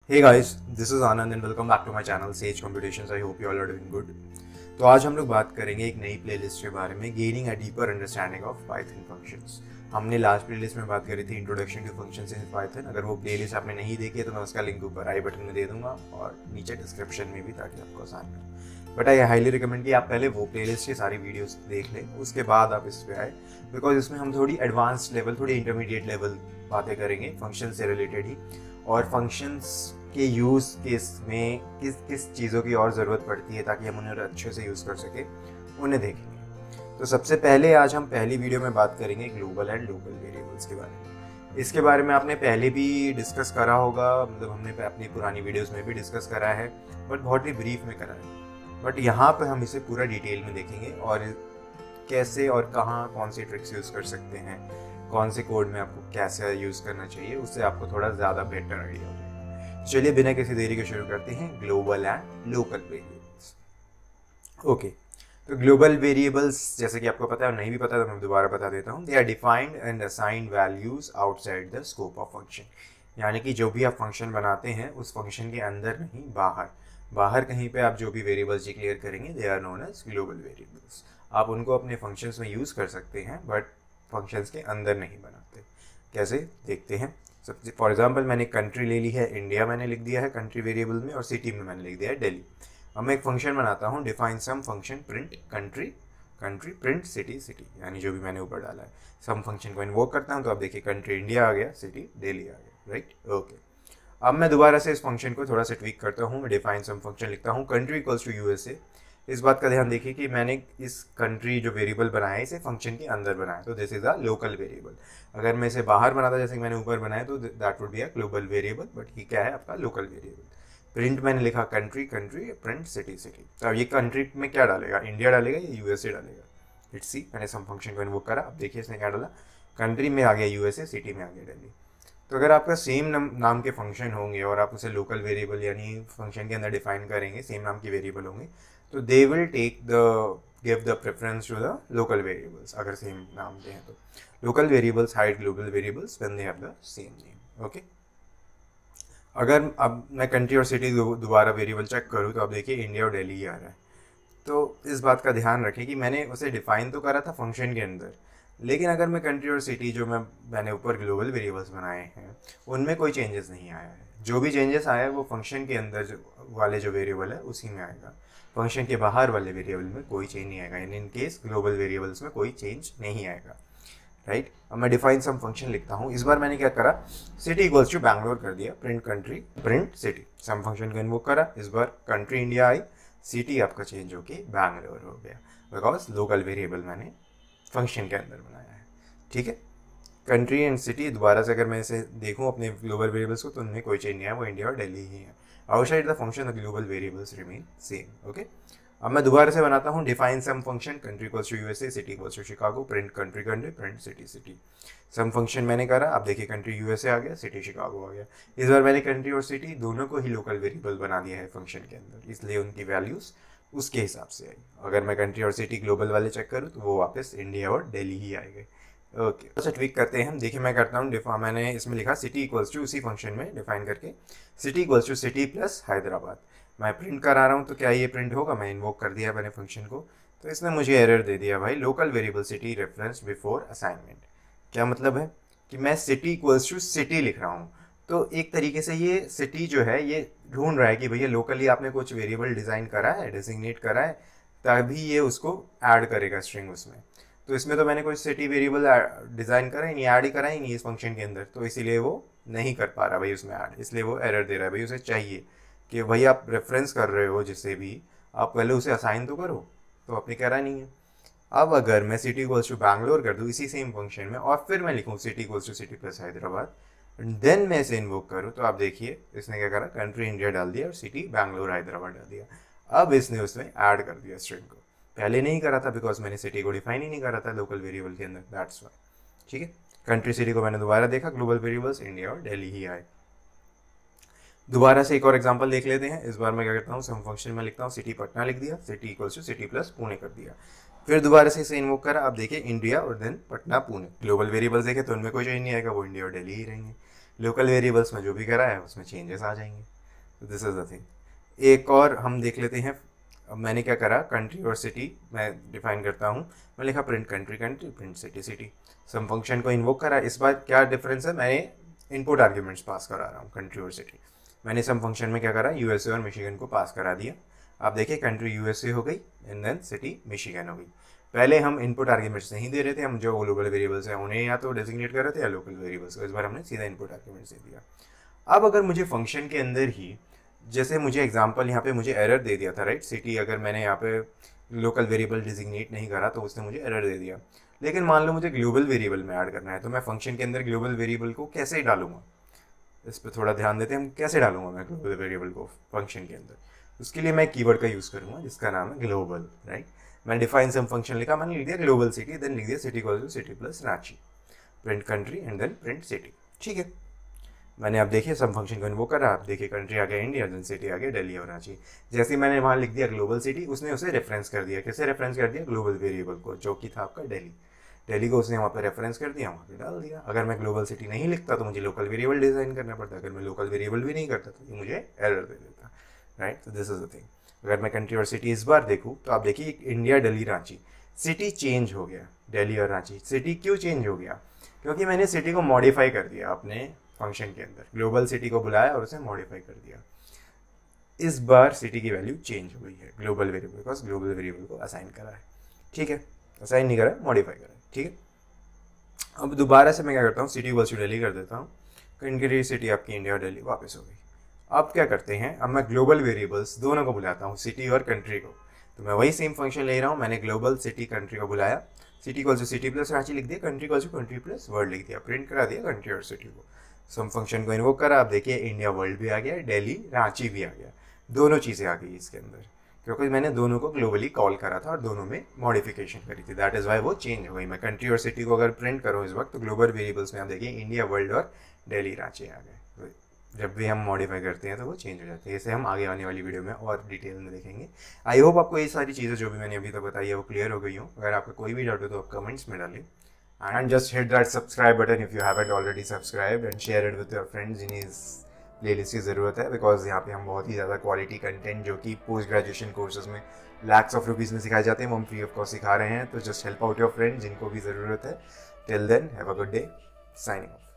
Hey guys, this is Anand and welcome back to my channel Sage Computations. I hope you all are doing good. तो आज हम लोग बात करेंगे एक नई प्लेलिस्ट के बारे में, gaining a deeper understanding of Python functions. हमने लास्ट प्लेलिस्ट में बात करी थी introduction to functions in Python. अगर वो प्लेलिस्ट आपने नहीं देखी है तो मैं उसका लिंक ऊपर आई बटन में दे दूंगा और नीचे डिस्क्रिप्शन में भी, ताकि आपको आसान रहे। बट आई हाईली रिकमेंड कि आप पहले वो प्लेलिस्ट की सारी वीडियोस देख लें, उसके बाद आप इस पे आए, बिकॉज इसमें हम थोड़ी एडवांस लेवल, थोड़ी इंटरमीडिएट लेवल बातें करेंगे फंक्शन से रिलेटेड ही, और फंक्शंस के यूज़ केस में किस किस चीज़ों की और ज़रूरत पड़ती है ताकि हम उन्हें अच्छे से यूज़ कर सकें, उन्हें देखेंगे। तो सबसे पहले आज हम पहली वीडियो में बात करेंगे ग्लोबल एंड लोकल वेरिएबल्स के बारे में। इसके बारे में आपने पहले भी डिस्कस करा होगा, मतलब हमने अपनी पुरानी वीडियोस में भी डिस्कस करा है, बट बहुत ही ब्रीफ में करा है। बट यहाँ पर हम इसे पूरा डिटेल में देखेंगे और कैसे और कहाँ कौन सी ट्रिक्स यूज़ कर सकते हैं, कौन से कोड में आपको कैसे यूज़ करना चाहिए, उससे आपको थोड़ा ज़्यादा बेटर आइडिया हो जाएगा। चलिए बिना किसी देरी के शुरू करते हैं global and local variables. Okay, तो ग्लोबल वेरिएबल्स जैसे कि आपको पता है और नहीं भी पता तो मैं दोबारा बता देता हूँ। They are defined and assigned values outside the scope of function, यानी कि जो भी आप फंक्शन बनाते हैं उस फंक्शन के अंदर नहीं, बाहर कहीं पे आप जो भी वेरिएबल्स डिक्लेयर करेंगे they are known as global variables. आप उनको अपने फंक्शंस में यूज़ कर सकते हैं बट फंक्शंस के अंदर नहीं बनाते। कैसे देखते हैं। सबसे फॉर एग्जांपल मैंने कंट्री ले ली है, इंडिया मैंने लिख दिया है कंट्री वेरिएबल में, और सिटी में मैंने लिख दिया है दिल्ली। अब मैं एक फंक्शन बनाता हूँ, define some function print country print city, यानी जो भी मैंने ऊपर डाला है सम फंक्शन को इन्वोक करता हूँ। तो आप देखिए कंट्री इंडिया आ गया, सिटी दिल्ली आ गया, राइट। ओके, अब मैं दोबारा से इस फंक्शन को थोड़ा सा ट्वीक करता हूँ। मैं डिफाइन सम फंक्शन लिखता हूँ कंट्री इक्वल्स टू यूएसए। इस बात का ध्यान देखिए कि मैंने इस कंट्री जो वेरिएबल बनाया है इसे फंक्शन के अंदर बनाया, तो this is a local variable. अगर मैं इसे बाहर बनाता जैसे कि मैंने ऊपर बनाया तो that would be a global variable, but ये क्या है आपका लोकल वेरिएबल। प्रिंट मैंने लिखा कंट्री प्रिंट सिटी। तो अब ये कंट्री में क्या डालेगा, इंडिया डालेगा या यूएसए डालेगा। लेट्स सी, मैंने सम फंक्शन को इन्वोक करा। अब देखिए इसने क्या डाला, कंट्री में आ गया यूएसए, सिटी में आ गया दिल्ली। तो अगर आपका सेम नाम के फंक्शन होंगे और आप उसे लोकल वेरिएबल यानी फंक्शन के अंदर डिफाइन करेंगे, सेम नाम के वेरिएबल होंगे, तो they will give the preference to the local variables। अगर सेम नाम दे हैं तो local variables hide global variables when they have the same name। Okay, अगर अब मैं कंट्री और सिटी दोबारा वेरिएबल चेक करूँ तो आप देखिए इंडिया और दिल्ली ही आ रहा है। तो इस बात का ध्यान रखें कि मैंने उसे डिफाइन तो करा था फंक्शन के अंदर, लेकिन अगर मैं कंट्री और सिटी जो मैंने ऊपर ग्लोबल वेरिएबल्स बनाए हैं उनमें कोई चेंजेस नहीं आया है। जो भी चेंजेस आया है वो फंक्शन के अंदर वाले जो वेरिएबल है उसी में आएगा, फंक्शन के बाहर वाले वेरिएबल में कोई चेंज नहीं आएगा। इन केस ग्लोबल वेरिएबल्स में कोई चेंज नहीं आएगा, राइट। अब मैं डिफाइन सम फंक्शन लिखता हूँ। इस बार मैंने क्या करा, सिटी इक्वल्स टू बैंगलोर कर दिया, print country print city. Some function को इन्वोक करा, इस बार कंट्री इंडिया आई, सिटी आपका चेंज होके बैंगलोर हो गया, बिकॉज लोकल वेरिएबल मैंने फंक्शन के अंदर बनाया है। ठीक है, कंट्री एंड सिटी दोबारा से अगर मैं इसे देखूँ अपने ग्लोबल वेरिएबल्स को तो उनमें कोई चेंज नहीं है, वो इंडिया और दिल्ली ही है। Outside the function the global variables remain same. Okay, अब मैं दोबारा से बनाता हूँ, define some function country equals to USA, city equals to Chicago, print country print city. Some function मैंने करा, अब देखिए कंट्री यूएसए आ गया, सिटी शिकागो आ गया। इस बार मैंने कंट्री और सिटी दोनों को ही लोकल वेरिएबल बना दिया है फंक्शन के अंदर, इसलिए उनकी वैल्यूज उसके हिसाब से आई। अगर मैं कंट्री और सिटी ग्लोबल वाले चेक करूँ तो वो वापस इंडिया और दिल्ली ही आएंगे। ओके, तो ट्वीक करते हैं हम। देखिए मैं करता हूँ, मैंने इसमें लिखा सिटी इक्वल्स टू, उसी फंक्शन में डिफाइन करके city equals to city plus Hyderabad. मैं प्रिंट करा रहा हूँ तो क्या ये प्रिंट होगा, मैं इन्वोक कर दिया मैंने फंक्शन को, तो इसने मुझे एरर दे दिया, भाई local variable city reference before assignment. क्या मतलब है कि मैं सिटी इक्वल्स टू सिटी लिख रहा हूँ, तो एक तरीके से ये सिटी जो है ये ढूंढ रहा है कि भैया लोकली आपने कुछ वेरिएबल डिज़ाइन करा है, डिजिग्नेट करा है, तभी ये उसको ऐड करेगा स्ट्रिंग उसमें। तो इसमें तो मैंने कोई सिटी वेरिएबल डिज़ाइन करा ही नहीं, ऐड ही करा ही नहीं इस फंक्शन के अंदर, तो इसीलिए वो नहीं कर पा रहा भाई उसमें ऐड, इसलिए वो एरर दे रहा है। भाई उसे चाहिए कि भाई आप रेफरेंस कर रहे हो जिससे भी, आप पहले उसे असाइन तो करो, तो आपने करा नहीं है। अब अगर मैं सिटी इक्वल्स टू बैंगलोर कर दूँ इसी सेम फंक्शन में और फिर मैं लिखूँ city equals to city plus Hyderabad, then मैं इसे इन्वोक करूँ, तो आप देखिए इसने क्या करा, कंट्री इंडिया डाल दिया और सिटी बैंगलोर हैदराबाद डाल दिया। अब इसने उसमें ऐड कर दिया स्ट्रिंग को, पहले नहीं करा था बिकॉज मैंने सिटी को डिफाइन ही नहीं करा था लोकल वेरिएबल के अंदर, दैट्स वाई। ठीक है, कंट्री सिटी को मैंने दोबारा देखा, ग्लोबल वेरिएबल्स इंडिया और दिल्ली ही आए। दोबारा से एक और एग्जांपल देख लेते हैं। इस बार मैं क्या करता हूँ, सम फंक्शन में लिखता हूँ सिटी पटना लिख दिया, city equals to city plus Pune कर दिया। फिर दोबारा से इसे इन्वोक करा, अब देखिए इंडिया और then Patna Pune. Global variables देखे तो उनमें कोई चेंज नहीं आएगा, वो इंडिया और दिल्ली ही रहेंगे। लोकल वेरिएबल्स में जो भी करा है उसमें चेंजेस आ जाएंगे। This is the thing. एक और हम देख लेते हैं। अब मैंने क्या करा, कंट्री और सिटी मैं डिफाइन करता हूँ। मैं लिखा print country country, print city city. Some function को इन्वोक करा। इस बार क्या डिफरेंस है, मैंने इनपुट आर्ग्यूमेंट्स पास करा रहा हूँ कंट्री और सिटी। मैंने सम फंक्शन में क्या करा, यूएसए और मिशिगन को पास करा दिया। आप देखिए कंट्री यूएसए हो गई एंड देन सिटी मिशिगन हो गई। पहले हम इनपुट आर्ग्यूमेंट्स नहीं दे रहे थे, हम जो ग्लोबल वेरिएबल्स हैं उन्हें या तो डेजिग्नेट कर रहे थे या लोकल वेरिएबल्स को। इस बार हमने सीधा इनपुट आर्ग्यूमेंट्स दे दिया। अब अगर मुझे फंक्शन के अंदर ही, जैसे मुझे एग्जांपल यहाँ पे मुझे एरर दे दिया था, राइट, सिटी अगर मैंने यहाँ पे लोकल वेरिएबल डिजिग्नेट नहीं करा तो उसने मुझे एरर दे दिया। लेकिन मान लो मुझे ग्लोबल वेरिएबल में ऐड करना है, तो मैं फंक्शन के अंदर ग्लोबल वेरिएबल को कैसे डालूंगा, इस पर थोड़ा ध्यान देते हैं। हम कैसे डालूंगा मैं ग्लोबल वेरिएबल को फंक्शन के अंदर, उसके लिए मैं कीवर्ड का यूज़ करूँगा जिसका नाम है ग्लोबल, राइट। मैंने डिफाइन सम फंक्शन लिखा, मैंने लिख दिया ग्लोबल सिटी, देन लिख दिया city equal to city plus Ranchi, print country and then print city. ठीक है, मैंने आप देखिए सम फंक्शन को इन्वोक करा। आप देखिए कंट्री आ गया इंडिया, देन सिटी आ गया दिल्ली और रांची। जैसे ही मैंने वहाँ लिख दिया ग्लोबल सिटी, उसने उसे रेफरेंस कर दिया। कैसे रेफरेंस कर दिया, ग्लोबल वेरिएबल को, जो कि था आपका दिल्ली। दिल्ली को उसने वहाँ पर रेफरेंस कर दिया, वहाँ पे डाल दिया। अगर मैं ग्लोबल सिटी नहीं लिखता तो मुझे लोकल वेरिएबल डिजाइन करना पड़ता। अगर मैं लोकल वेरिएबल भी नहीं करता तो ये मुझे एरर दे देता, राइट। तो दिस इज द थिंग। अगर मैं कंट्री और सिटी इस बार देखूँ तो आप देखिए India Delhi Ranchi, city change हो गया, दिल्ली और रांची। सिटी क्यों चेंज हो गया, क्योंकि मैंने सिटी को मॉडिफाई कर दिया अपने फंक्शन के अंदर, ग्लोबल सिटी को बुलाया और उसे मॉडिफाई कर दिया। इस बार सिटी की वैल्यू चेंज हो गई है global variable, because global variable को असाइन करा है। ठीक है, असाइन नहीं करा है, मॉडिफाई करा है। ठीक है, अब दोबारा से मैं क्या करता हूँ, सिटी इक्वल्स टू दिल्ली कर देता हूँ। कंट्री सिटी आपकी इंडिया और दिल्ली वापस हो गई। अब क्या करते हैं, अब मैं ग्लोबल वेरिएबल्स दोनों को बुलाता हूँ, सिटी और कंट्री को। तो मैं वही सेम फंक्शन ले रहा हूँ। मैंने ग्लोबल सिटी कंट्री को बुलाया, city equals to city plus Ranchi लिख दिया, country equals to country plus world लिख दिया, प्रिंट करा दिया कंट्री और सिटी को। सम फंक्शन को इन्वोक करा। आप देखिए इंडिया वर्ल्ड भी आ गया, दिल्ली रांची भी आ गया, दोनों चीज़ें आ गई इसके अंदर, क्योंकि मैंने दोनों को ग्लोबली कॉल करा था और दोनों में मॉडिफिकेशन करी थी। दैट इज़ वाई वो चेंज हो गई। मैं कंट्री और सिटी को अगर प्रिंट करूँ इस वक्त तो ग्लोबल वेरिएबल्स में आप देखिए इंडिया वर्ल्ड और दिल्ली रांची आ गए। तो जब भी हम मॉडिफाई करते हैं तो वो चेंज हो जाते हैं। इसे हम आगे आने वाली वीडियो में और डिटेल में देखेंगे। आई होप आपको ये सारी चीज़ें जो भी मैंने अभी तक बताई है वो क्लियर हो गई हो। अगर आपका कोई भी डाउट हो तो आप कमेंट्स में डालिए। And just hit that subscribe button if you haven't already subscribed and share it with your friends जिन्हें इस प्लेलिस्ट की ज़रूरत है, बिकॉज यहाँ पे हम बहुत ही ज़्यादा क्वालिटी कंटेंट जो कि पोस्ट ग्रेजुएशन कोर्सेज में लैक्स ऑफ रुपीज़ में सिखाए जाते हैं वो हम फ्री ऑफ कॉस्ट सिखा रहे हैं। तो just help out your friend जिनको भी ज़रूरत है। Till then have a good day, signing of.